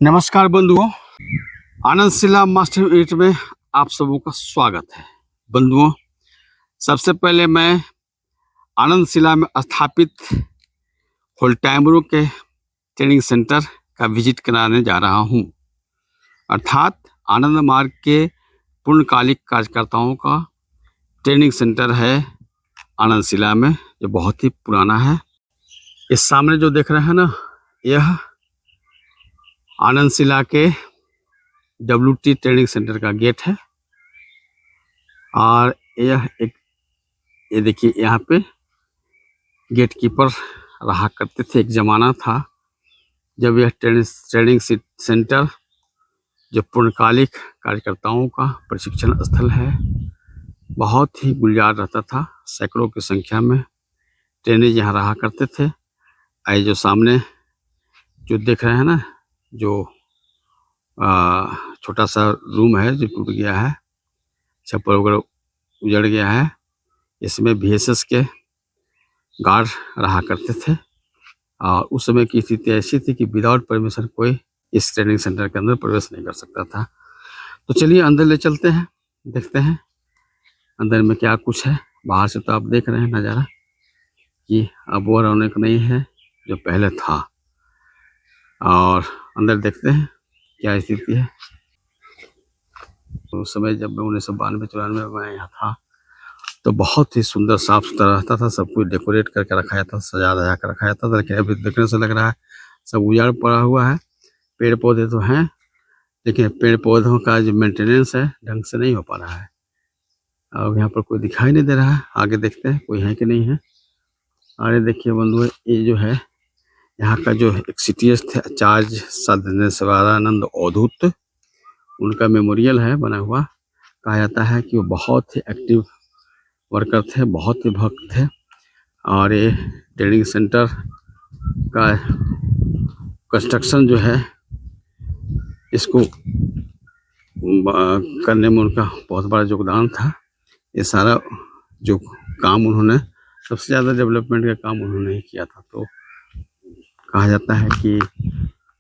नमस्कार बंधुओं, आनंद शिला master unit में आप सबों का स्वागत है। बंधुओं, सबसे पहले मैं आनंद शिला में स्थापित फुल टाइमरों के ट्रेनिंग सेंटर का विजिट कराने जा रहा हूं, अर्थात आनंद मार्ग के पूर्णकालिक कार्यकर्ताओं का ट्रेनिंग सेंटर है आनंद शिला में, जो बहुत ही पुराना है। इस सामने जो देख रहे हैं ना, यह आनंद शिला के WT ट्रेनिंग सेंटर का गेट है। और ये देखिए, यहाँ पे गेट कीपर रहा करते थे। एक जमाना था जब यह ट्रेनिंग सेंटर जो पूर्णकालिक कार्यकर्ताओं का प्रशिक्षण स्थल है, बहुत ही गुलजार रहता था। सैकड़ों की संख्या में ट्रेनिंग यहाँ रहा करते थे। ये जो सामने जो देख रहे हैं ना, जो छोटा सा रूम है जो टूट गया है, छप्पर वगैरह उजड़ गया है, इसमें VSS के गार्ड रहा करते थे। और उस समय की स्थिति ऐसी थी कि विदाउट परमिशन कोई इस ट्रेनिंग सेंटर के अंदर प्रवेश नहीं कर सकता था। तो चलिए अंदर ले चलते हैं, देखते हैं अंदर में क्या कुछ है। बाहर से तो आप देख रहे हैं नज़ारा कि अब वो रौनक नहीं है जो पहले था। और अंदर देखते हैं क्या स्थिति है। उस समय जब मैं 1992-94 में यहाँ था तो बहुत ही सुंदर साफ सुथरा रहता था। सब कुछ डेकोरेट करके रखा जाता था, सजा धजा कर रखा जाता था। लेकिन अभी देखने से लग रहा है सब उजाड़ पड़ा हुआ है। पेड़ पौधे तो हैं, लेकिन पेड़ पौधों का जो मेंटेनेंस है ढंग से नहीं हो पा रहा है। और यहाँ पर कोई दिखाई नहीं दे रहा है। आगे देखते हैं कोई है कि नहीं है। अरे देखिए बंधुओं, ये जो है यहाँ का जो एक CTS थे, आचार्य सदानंद अवधूत, उनका मेमोरियल है बना हुआ। कहा जाता है कि वो बहुत ही एक्टिव वर्कर थे, बहुत ही भक्त थे। और ये ट्रेनिंग सेंटर का कंस्ट्रक्शन जो है, इसको करने में उनका बहुत बड़ा योगदान था। ये सारा जो काम उन्होंने, सबसे ज़्यादा डेवलपमेंट का काम उन्होंने ही किया था। तो कहा जाता है कि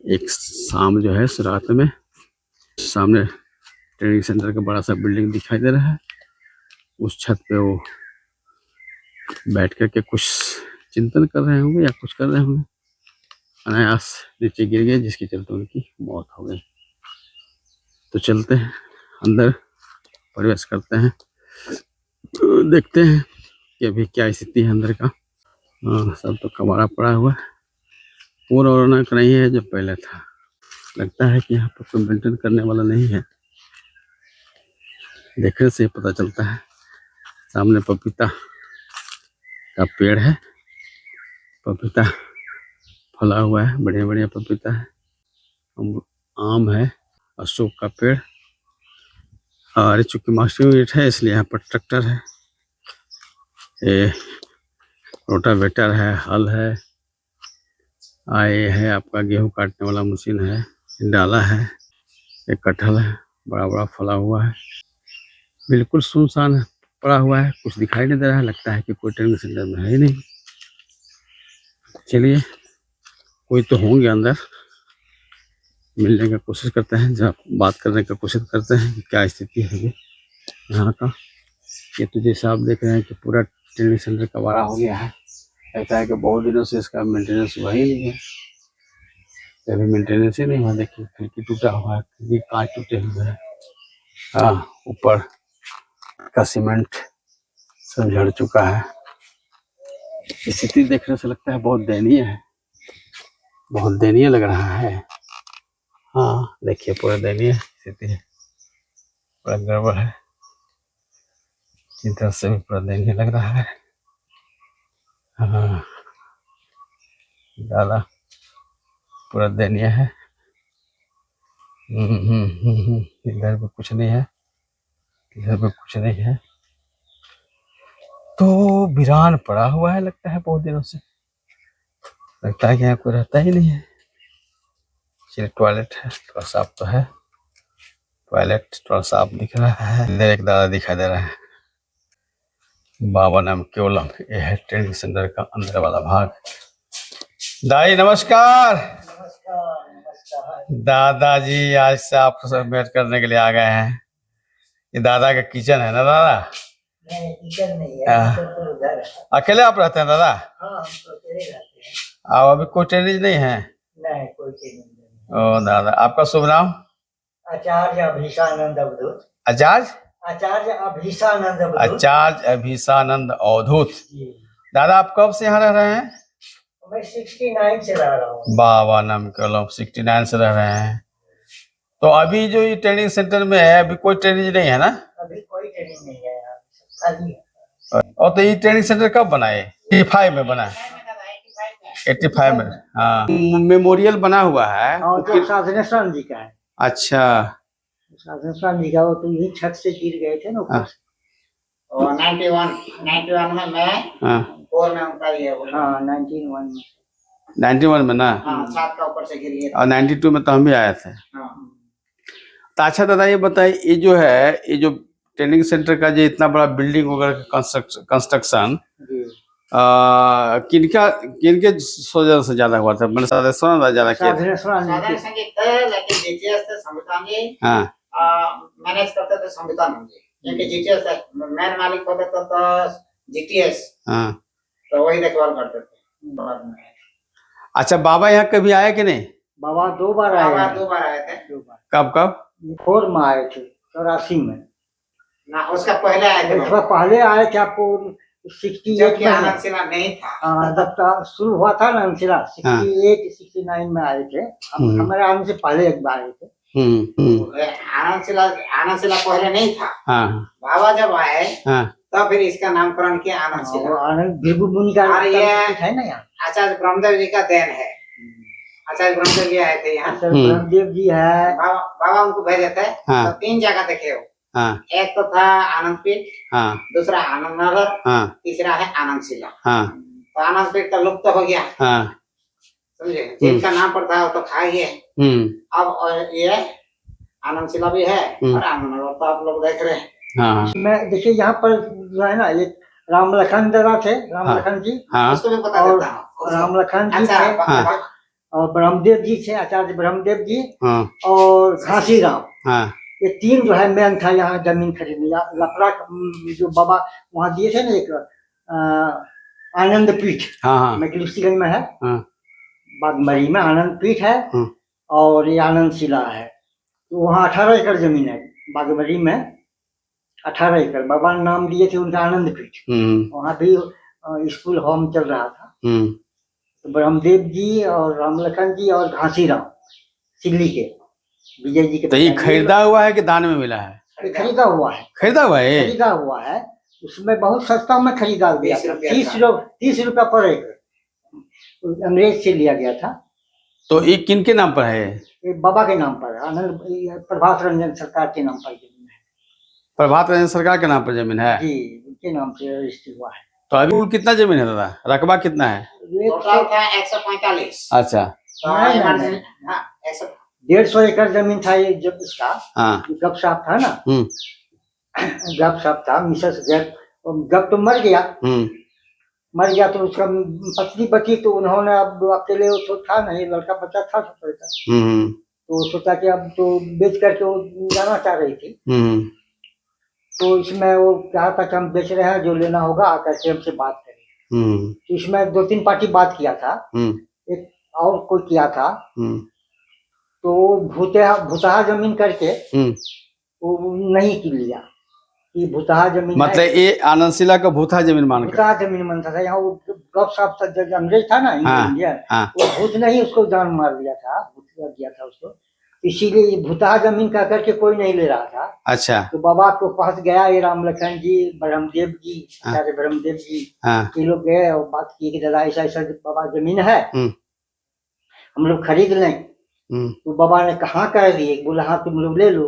एक शाम जो है, रात में सामने ट्रेनिंग सेंटर का बड़ा सा बिल्डिंग दिखाई दे रहा है। उस छत पे वो बैठ करके कुछ चिंतन कर रहे होंगे या कुछ कर रहे होंगे। अनायास नीचे गिर गए, जिसके चलते उनकी मौत हो गई। तो चलते हैं अंदर, प्रवेश करते हैं, तो देखते हैं कि अभी क्या स्थिति है अंदर का। सब तो कबाड़ा पड़ा हुआ है, पूरा रौनक नहीं है जो पहले था। लगता है कि यहाँ पर कोई मेंटेन करने वाला नहीं है। देखने से पता चलता है। सामने पपीता का पेड़ है, पपीता फला हुआ है, बढ़िया बढ़िया पपीता है। आम है, अशोक का पेड़। और चूंकि मास्टर यूनिट है इसलिए यहाँ पर ट्रैक्टर है, ये रोटावेटर है, हल है, ये है आपका गेहूं काटने वाला मशीन है, डाला है, एक कटहल है, बड़ा बड़ा फला हुआ है। बिल्कुल सुनसान पड़ा हुआ है, कुछ दिखाई नहीं दे रहा है। लगता है कि कोई ट्रेनिंग सेंटर में है ही नहीं। चलिए, कोई तो होंगे अंदर, मिलने का कोशिश करते हैं, जब बात करने का कोशिश करते हैं कि क्या स्थिति है यहाँ का। ये तो जैसा आप देख रहे हैं कि पूरा ट्रेनिंग सेंटर कबाड़ा हो गया है। लगता है कि बहुत दिनों से इसका मेंटेनेंस हुआ ही नहीं है। कभी मेंटेनेंस ही नहीं हुआ। देखिए खिड़की टूटा हुआ है, खिड़की कांच टूटे हुए हैं। हाँ, ऊपर का सीमेंट सब झड़ चुका है। स्थिति देखने से लगता है बहुत दयनीय है, बहुत दयनीय लग रहा है। हाँ देखिए, पूरा दयनीय स्थिति है, पूरा गड़बड़ है। इस तरह से भी पूरा दयनीय लग रहा है। हाँ, डाला पूरा दयनीय है। इधर भी कुछ नहीं है, इधर भी कुछ नहीं है। तो वीरान पड़ा हुआ है, लगता है बहुत दिनों से। लगता है कि यहाँ कोई रहता ही नहीं है। चलिए, टॉयलेट है, थोड़ा साफ तो है, टॉयलेट थोड़ा साफ दिख रहा है। इधर एक दादा दिखाई दे रहा है, बाबा नाम केवलम। ये है ट्रेनिंग सेंटर का अंदर वाला भाग। दाई नमस्कार। दादाजी आज से आपसे भेंट करने के लिए आ गए हैं। ये दादा का किचन है ना दादा? नहीं, किचन नहीं है, हाँ। किचन तो उधर है। अकेले आप रहते हैं दादा? हाँ, हम तो अकेले रहते हैं। और अभी कोई ट्रेनिंग नहीं है? नहीं, कोई ट्रेनिंग नहीं। ओ दादा, आपका शुभ नाम? आचार्य अभीसानंद अवधूत। आचार्य? आचार्य अभीसानंद अवधूत। आचार्य अभीसानंद अवधूत। जी। दादा आप कब से यहाँ रह रहे हैं? मैं 69 से रह रहा हूँ। बाबा नाम कलम 69 से रह रहे हैं। तो अभी जो ये ट्रेनिंग सेंटर में है, अभी कोई ट्रेनिंग नहीं है ना? अभी कोई ट्रेनिंग नहीं है यहाँ, खाली है। और तो ये ट्रेनिंग सेंटर कब बना है? 85 में बना है? 85 में। हाँ, मेमोरियल बना हुआ है। हाँ, जो साधनेश्वर जी का है। अच्छा, साधनेश्वर जी का, वो तो यही छत से गिर गए थे ना ऊपर से। और 91 में मैं हाँ 4 में उनका ये हो गया। हाँ, 1991 में। 91 में ना? हाँ, छत का ऊपर से गिर गया। और 92 में तो हम भी आए थे। हाँ। तो अच्छा दादा ये बताइए, ये जो है, ये जो ट्रेनिंग सेंटर का जो इतना बड़ा बिल्डिंग वगैरह कंस्ट्रक्शन जी। किनके सोच से ज्यादा हुआ था? मैंने साधनेश्वर ज्यादा किया था। साधनेश्वर जी साधारण के। संगीत है, लेकिन जीटीएस से संविधान जी हाँ मैनेज करते थे संविधान जी, क्योंकि जीटीएस मेन मालिक होते तो जीटीएस, हाँ। तो वही देखभाल करते थे। अच्छा, बाबा यहाँ कभी आए कि नहीं? बाबा 2 बार आए हैं। 2 बार आए थे। 2 बार। कब कब? 4 में आए थे, 84 में। ना उसका पहले आए थे उसका पहले आए थे आपको 68 जबकि में। आनंद शिला नहीं था। हाँ, जब शुरू हुआ था ना अंशिला, 68 69 में आए थे। हमारे आने से पहले एक बार आए थे। आनंद शिला पहले नहीं था। हाँ बाबा जब आए हाँ तब फिर इसका नामकरण किया आनंद शिला। और आनंद भृगु मुनि का और ये है ना यहाँ। आचार्य ब्रह्मदेव जी का देन है। आचार्य ब्रह्मदेव जी आए थे यहाँ। आचार्य ब्रह्मदेव जी है। बाबा उनको भेजे थे। हाँ। तो 3 जगह देखे हो। हाँ एक तो था आनंद पीठ, हाँ दूसरा आनंद नगर, हाँ तीसरा है आनंद शिला। हाँ तो आनंद पीठ का लुप्त हो गया, हाँ। समझे? जिनका नाम पर था वो तो खा गए। अब और ये आनंद शिला भी है और आनंद नगर तो आप लोग देख रहे हैं। हाँ। मैं देखिए यहाँ पर जो है ना, एक राम लखन दादा थे, राम लखन जी। हाँ। उसको भी बता देता हूँ। राम लखन जी थे। अच्छा, और ब्रह्मदेव जी थे, आचार्य ब्रह्मदेव जी। हाँ। और घासी राम। हाँ। ये 3 जो है मेन था यहाँ जमीन खरीदने। लपड़ा जो बाबा वहाँ दिए थे ना, एक आनंद पीठ। हाँ हाँ। मैकलुस्टीगंज में है। हाँ। बागमरी में आनंद पीठ है। और ये आनंद शिला है। तो वहाँ 18 एकड़ जमीन है बागमरी में। 18 एकड़ बाबा ने नाम दिए थे उनका आनंद पीठ। वहाँ भी स्कूल होम चल रहा था। तो ब्रह्मदेव जी और रामलखन जी और घासी राम सिल्ली के विजय जी के। तो ये खरीदा हुआ है कि दान में मिला है? ये खरीदा हुआ है। खरीदा हुआ है? खरीदा हुआ है। उसमें बहुत सस्ता में खरीदा गया था। 30 रुपया पर एकड़ अंग्रेज से लिया गया था। तो ये किन के नाम पर है? ये बाबा के नाम पर, आनंद प्रभात रंजन सरकार के नाम पर जमीन है। प्रभात रंजन सरकार के नाम पर जमीन है जी, उनके नाम से रजिस्टर हुआ है। तो अभी कुल कितना जमीन है दादा? रकबा कितना है? टोटल था 145। अच्छा। नहीं, 150 एकड़ जमीन था ये जब इसका। हाँ। गप साहब था ना, गप साहब था, मिसेस गप तो मर गया। मर गया तो उसका पत्नी बची, तो उन्होंने अब अकेले तो था नहीं, लड़का बच्चा था छोटा। तो सोचा कि अब तो बेच करके वो जाना चाह रही थी। तो इसमें वो कहा था कि हम बेच रहे हैं, जो लेना होगा आकर के हमसे बात करें। तो इसमें 2-3 पार्टी बात किया था। एक और कोई किया था। तो भूतहा जमीन करके वो नहीं की लिया कि भूतहा जमीन, मतलब ये आनंद शिला का भूतहा जमीन मान भूतहा जमीन मानता था। यहाँ वो गप साफ अंग्रेज था ना, इंडियन, वो भूत नहीं उसको जान मार दिया था, भूत दिया था उसको। इसीलिए भूतहा जमीन कह करके कोई नहीं ले रहा था। अच्छा। तो बाबा को पास गया ये राम लखन जी, ब्रह्मदेव जी, आचार्य ब्रह्मदेव जी, ये लोग गए और बात की कि दादा ऐसा ऐसा बाबा जमीन है, हम लोग खरीद लें। तो बाबा ने कहाँ कर दिए? बोला हाँ तुम लोग ले लो।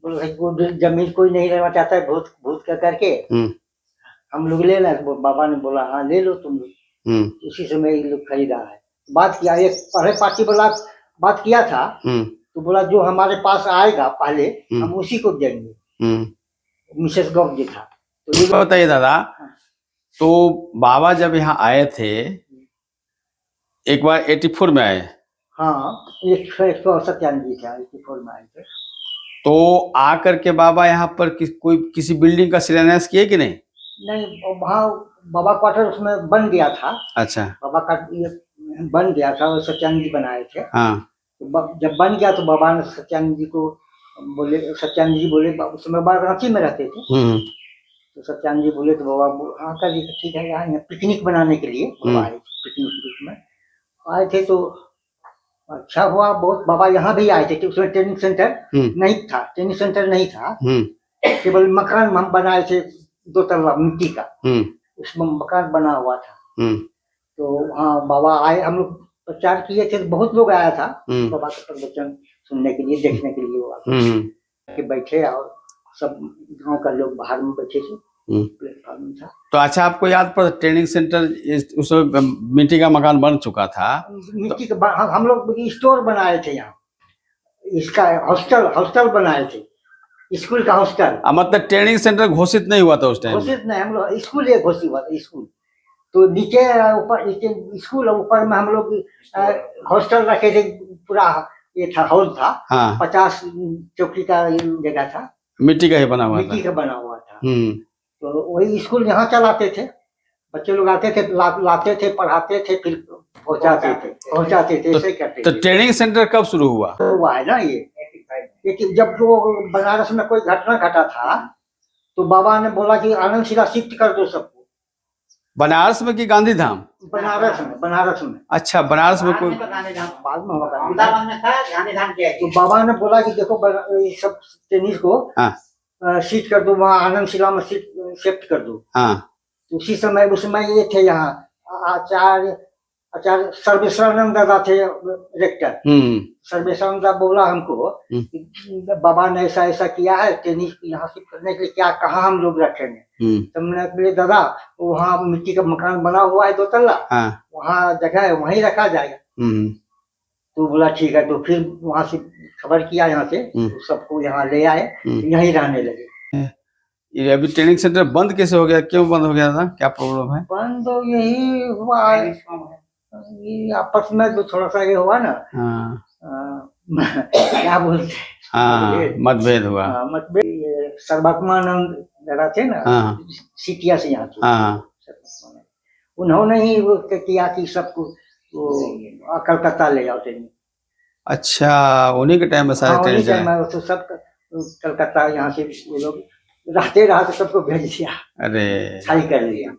बोले जमीन कोई नहीं लेना चाहता है भूत भूत का करके, हम लोग ले लें। बाबा ने बोला हाँ ले लो तुम लोग। उसी समय ये लोग खरीदा है। बात किया, एक पहले पार्टी वाला बात किया था, तो बोला जो हमारे पास आएगा पहले हम उसी को देंगे। मिसेस गौर जी था। तो ये बताइए दादा, तो बाबा जब यहाँ आए थे, एक बार 84 में आए, हाँ, 197 था, 84 में आए थे। तो आकर के बाबा यहाँ पर कोई किसी बिल्डिंग का शिलान्यास किए कि नहीं? नहीं, वहाँ बाबा क्वार्टर उसमें बन गया था। अच्छा। बाबा का ये बन गया था, वो सत्यानंद जी बनाए थे। हाँ। तो जब बन गया तो बाबा ने सत्यानंद जी को बोले, सत्यानंद जी बोले, उस समय बाबा रांची में रहते थे। तो सत्यानंद जी बोले तो बाबा आकर जी ठीक है, यहाँ पिकनिक बनाने के लिए बाबा आए थे। पिकनिक में आए थे तो अच्छा हुआ बहुत। बाबा यहाँ भी आए थे, उसमें ट्रेनिंग सेंटर नहीं था, ट्रेनिंग सेंटर नहीं था, केवल मकान हम बनाए थे 2 तल्ला मिट्टी का, उसमें मकान बना हुआ था। तो हाँ, बाबा आए, हम लोग प्रचार किए थे, बहुत लोग आया था बाबा का प्रवचन सुनने के लिए, देखने के लिए। के बैठे और सब गांव का लोग बाहर में बैठे थे, प्लेटफॉर्म में था। तो अच्छा, आपको याद पड़ा ट्रेनिंग सेंटर उस मिट्टी का मकान बन चुका था? मिट्टी का हम लोग स्टोर बनाए थे यहाँ, इसका हॉस्टल बनाए थे, स्कूल का हॉस्टल। मतलब ट्रेनिंग सेंटर घोषित नहीं हुआ था उस टाइम? घोषित नहीं, हम लोग स्कूल एक घोषित हुआ था, स्कूल। तो नीचे ऊपर स्कूल, ऊपर में हम लोग हॉस्टल रखे थे, पूरा ये था, हॉल था। हाँ। 50 चौकी का जगह था, मिट्टी का ही बना हुआ था, मिट्टी का बना हुआ था। तो वही स्कूल यहाँ चलाते थे, बच्चे लोग आते थे, लाते थे, पढ़ाते थे, फिर पहुंचाते थे, ऐसे करते थे। तो ट्रेनिंग सेंटर कब शुरू हुआ? हुआ है ना ये, लेकिन जब वो बनारस में कोई घटना घटा था तो बाबा ने बोला कि आनंद शिला शिफ्ट कर दो सबको। बनारस में कि गांधीधाम? बनारस में। अच्छा, बनारस में कोई बाद में गांधीधाम किया। तो बाबा ने बोला कि देखो सब टेनिस को शिफ्ट कर दो, वहाँ आनंद शिला में शिफ्ट कर दो। उसी समय उसमें ये थे यहाँ आचार्य सर्वेश्वरानंद दादा थे रेक्टर। सर्वेश्वरानंद दादा बोला हमको बाबा ने ऐसा ऐसा किया है, टेनिस यहाँ से करने के लिए क्या कहाँ हम लोग रखेंगे? तो हमने बोले दादा वहाँ मिट्टी का मकान बना हुआ है 2 तल्ला, वहाँ जगह है, वहीं रखा जाएगा। तो बोला ठीक है। तो फिर वहाँ से खबर किया यहाँ से, तो सबको यहाँ ले आए, यहीं रहने लगे। ये अभी ट्रेनिंग सेंटर बंद कैसे हो गया? क्यों बंद हो गया था? क्या प्रॉब्लम है? बंद तो यही हुआ, ये आपस में जो थोड़ा सा ये हुआ ना, क्या बोलते, मतभेद हुआ। मतभेद। सर्वात्मानंद दादा थे ना, सिटिया से यहाँ थे, उन्होंने ही वो किया कि सबको कलकत्ता ले जाओ ट्रेनिंग। अच्छा, उन्हीं के टाइम में सारे ट्रेनिंग तो सब कलकत्ता यहाँ से वो लोग रहते सबको भेज दिया। अरे, खाली कर दिया।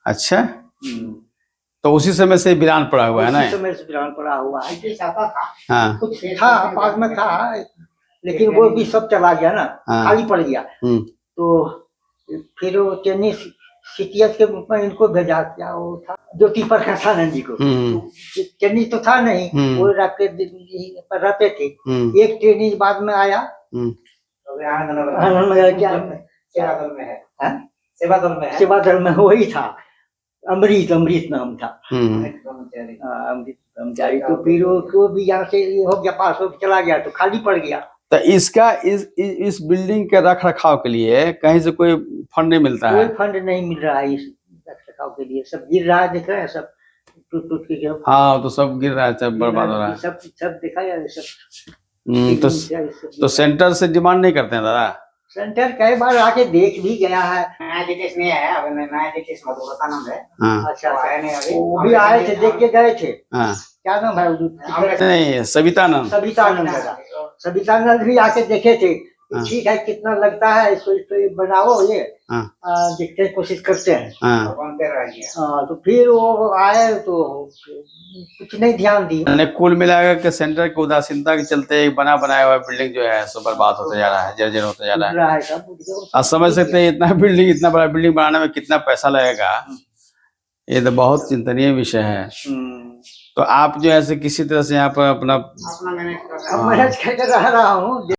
अच्छा, तो उसी समय से वीरान पड़ा हुआ है ना? उसी समय से वीरान पड़ा हुआ है। हाँ, कुछ था पास में था, लेकिन वो भी सब चला गया ना, खाली पड़ गया। तो फिर वो टेनिस सीटीएस के रूप में इनको भेजा, क्या वो था ज्योति प्रकाश आनंद जी को। टेनिस तो था नहीं, वो रहते थे। एक टेनिस बाद में आया, सेवा दल में वही था, अमृत नाम था, अमृत ब्रह्मचारी। तो फिर वो भी यहाँ से हो गया, पास हो चला गया, तो खाली पड़ गया। तो इसका इस बिल्डिंग के रख रखाव के लिए कहीं से कोई फंड नहीं मिलता है? कोई फंड नहीं मिल रहा है इस रख रखाव के लिए, सब गिर रहा है, दिख रहा है, सब टूट के। हाँ, तो सब गिर रहा है, सब बर्बाद हो रहा है, सब दिखा यार सब। तो सेंटर से डिमांड नहीं करते हैं दादा? सेंटर कई बार आके देख भी गया है। नया जितेश नहीं है, अब नया जितेश मधुरता नाम है। अच्छा, वो भी आए थे, देख के गए थे। क्या नाम है? नहीं, सवितानंद सवितानंद भी आके देखे थे। ठीक है, कितना लगता है इसको, बनाओ, ये देखते कोशिश करते हैं। तो फिर वो आए तो कुछ नहीं ध्यान दी। कुल मिलाकर के सेंटर की उदासीनता के चलते बना बनाया हुआ बिल्डिंग जो है सो बर्बाद होते जा रहा है, जर्जर होते जा रहा है। आप समझ सकते हैं इतना बड़ा बिल्डिंग बनाने में कितना पैसा लगेगा। ये तो बहुत चिंतनीय विषय है। तो आप जो है किसी तरह से यहाँ पर अपना मैनेज करके रह रहा हूँ।